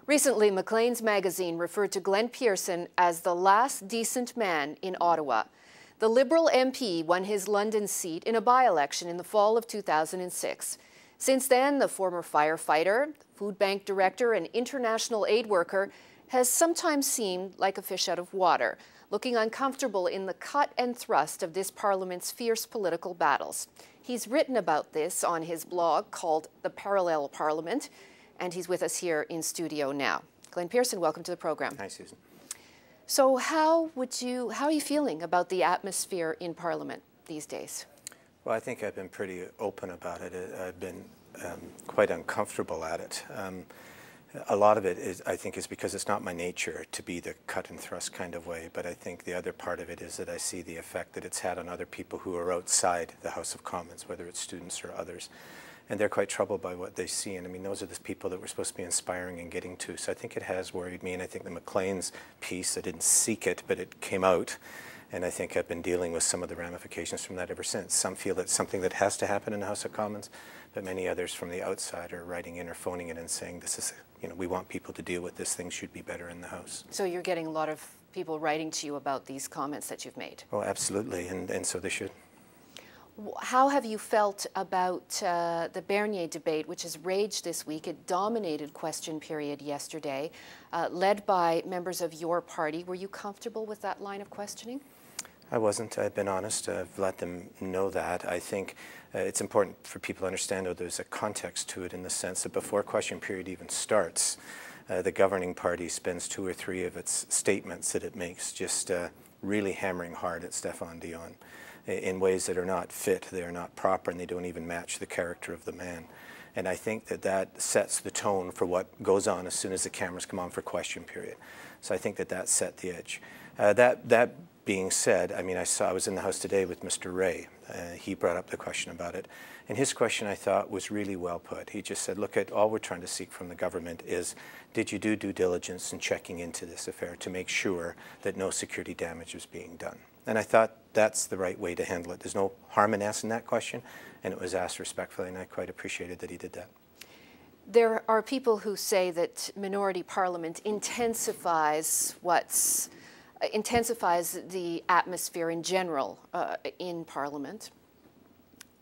Recently, Maclean's magazine referred to Glen as the last decent man in Ottawa. The Liberal MP won his London seat in a by-election in the fall of 2006. Since then, the former firefighter, food bank director, and international aid worker has sometimes seemed like a fish out of water, looking uncomfortable in the cut and thrust of this Parliament's fierce political battles. He's written about this on his blog called The Parallel Parliament, and he's with us here in studio now. Glen Pearson, welcome to the program. Hi, Susan. So how are you feeling about the atmosphere in Parliament these days? Well, I think I've been pretty open about it. I've been quite uncomfortable at it. A lot of it is, I think, is because it's not my nature to be the cut and thrust kind of way, but I think the other part of it is that I see the effect that it's had on other people who are outside the House of Commons, whether it's students or others. And they're quite troubled by what they see. And I mean, those are the people that we're supposed to be inspiring and getting to. So I think it has worried me. And I think the Maclean's piece, I didn't seek it, but it came out. And I think I've been dealing with some of the ramifications from that ever since. Some feel it's something that has to happen in the House of Commons, but many others from the outside are writing in or phoning in and saying, this is, we want people to deal with this. Things should be better in the House. So you're getting a lot of people writing to you about these comments that you've made? Oh, absolutely. And so they should. How have you felt about the Bernier debate, which has raged this week? It dominated question period yesterday, led by members of your party. Were you comfortable with that line of questioning? I wasn't. I've been honest. I've let them know that. I think it's important for people to understand, though, there's a context to it in the sense that before question period even starts, the governing party spends 2 or 3 of its statements that it makes just really hammering hard at Stéphane Dion in ways that are not fit, they are not proper, and they don't even match the character of the man. And I think that that sets the tone for what goes on as soon as the cameras come on for question period. So I think that that set the edge. That being said, I mean, I was in the House today with Mr. Ray. He brought up the question about it. And his question, I thought, was really well put. He just said, look, all we're trying to seek from the government is, did you do due diligence in checking into this affair to make sure that no security damage was being done? And I thought that's the right way to handle it. There's no harm in asking that question, and it was asked respectfully, and I quite appreciated that he did that. There are people who say that minority parliament intensifies the atmosphere in general in Parliament.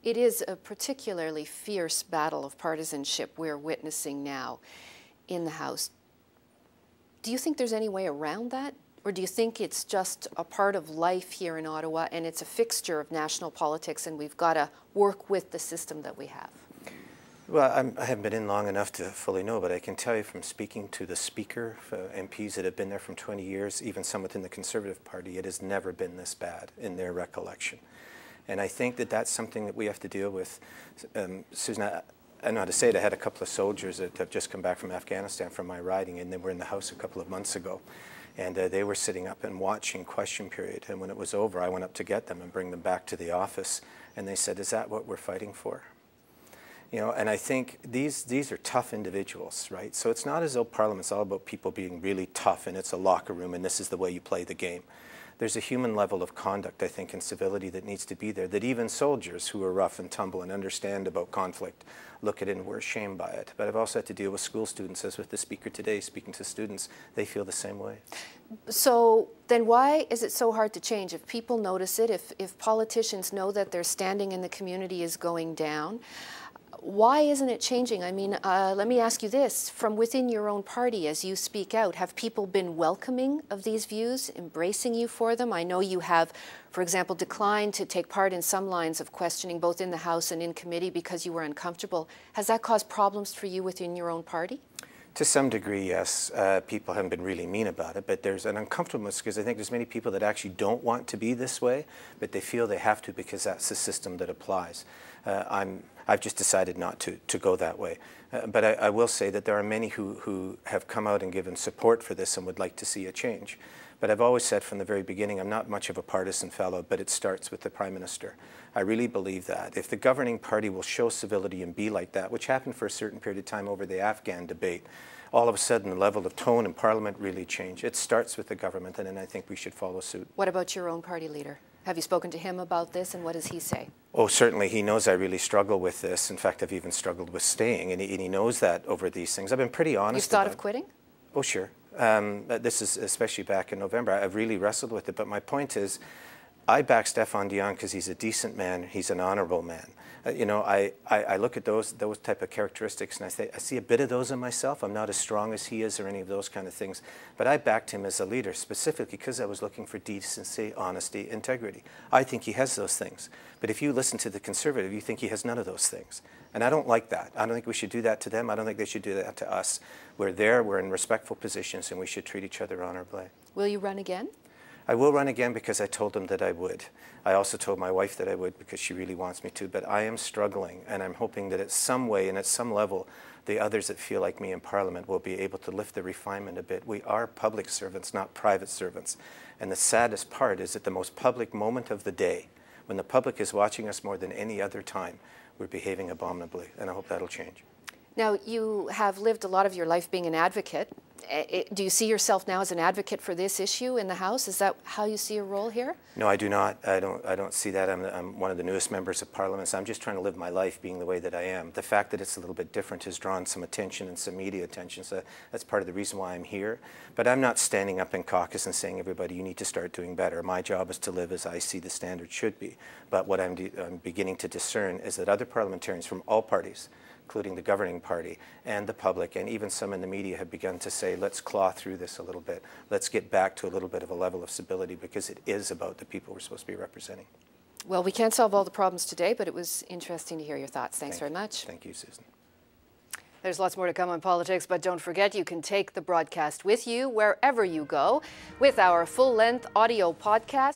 It is a particularly fierce battle of partisanship we're witnessing now in the House. Do you think there's any way around that? Or do you think it's just a part of life here in Ottawa and it's a fixture of national politics and we've got to work with the system that we have? Well, I haven't been in long enough to fully know, but I can tell you from speaking to the Speaker, MPs that have been there from 20 years, even some within the Conservative Party, it has never been this bad in their recollection. And I think that that's something that we have to deal with. Susan, I know how to say it. I had a couple of soldiers that have just come back from Afghanistan from my riding, and they were in the House a couple of months ago. And they were sitting up and watching question period. And when it was over, I went up to get them and bring them back to the office. And they said, is that what we're fighting for? And I think these are tough individuals, right? So it's not as though Parliament's all about people being really tough and it's a locker room and this is the way you play the game. There's a human level of conduct, I think, and civility that needs to be there, that even soldiers who are rough and tumble and understand about conflict look at it and we're ashamed by it. But I've also had to deal with school students, as with the Speaker today, speaking to students, they feel the same way. So then why is it so hard to change? If people notice it, if politicians know that their standing in the community is going down, why isn't it changing? I mean, let me ask you this. From within your own party, as you speak out, have people been welcoming of these views, embracing you for them? I know you have, for example, declined to take part in some lines of questioning, both in the House and in committee, because you were uncomfortable. Has that caused problems for you within your own party? To some degree, yes. People haven't been really mean about it, but there's an uncomfortableness because I think there's many people that actually don't want to be this way, but they feel they have to because that's the system that applies. I've just decided not to go that way. But I will say that there are many who have come out and given support for this and would like to see a change. But I've always said from the very beginning, I'm not much of a partisan fellow, but it starts with the Prime Minister. I really believe that. If the governing party will show civility and be like that, which happened for a certain period of time over the Afghan debate, all of a sudden the level of tone in Parliament really changed. It starts with the government, and then I think we should follow suit. What about your own party leader? Have you spoken to him about this, and what does he say? Oh, certainly. He knows I really struggle with this. In fact, I've even struggled with staying, and he knows that over these things. I've been pretty honest. You've thought of quitting? Oh, sure. This is especially back in November. I've really wrestled with it. But my point is, I back Stéphane Dion because he's a decent man. He's an honorable man. You know, I look at those type of characteristics, and I see a bit of those in myself. I'm not as strong as he is or any of those kind of things. But I backed him as a leader specifically because I was looking for decency, honesty, integrity. I think he has those things. But if you listen to the Conservative, you think he has none of those things. And I don't like that. I don't think we should do that to them. I don't think they should do that to us. We're there, we're in respectful positions, and we should treat each other honorably. Will you run again? I will run again because I told them that I would. I also told my wife that I would because she really wants me to, but I am struggling, and I'm hoping that at some way and at some level, the others that feel like me in Parliament will be able to lift the refinement a bit. We are public servants, not private servants. And the saddest part is at the most public moment of the day, when the public is watching us more than any other time, we're behaving abominably, and I hope that'll change. Now, you have lived a lot of your life being an advocate. Do you see yourself now as an advocate for this issue in the House? Is that how you see your role here? No, I do not. I don't see that. I'm one of the newest members of Parliament, so I'm just trying to live my life being the way that I am. The fact that it's a little bit different has drawn some attention and some media attention, so that's part of the reason why I'm here. But I'm not standing up in caucus and saying, everybody, you need to start doing better. My job is to live as I see the standard should be. But what I'm beginning to discern is that other parliamentarians from all parties, including the governing party and the public, and even some in the media have begun to say, let's claw through this a little bit. Let's get back to a little bit of a level of stability because it is about the people we're supposed to be representing. Well, we can't solve all the problems today, but it was interesting to hear your thoughts. Thanks very much. Thank you, Susan. There's lots more to come on politics, but don't forget you can take the broadcast with you wherever you go with our full-length audio podcast.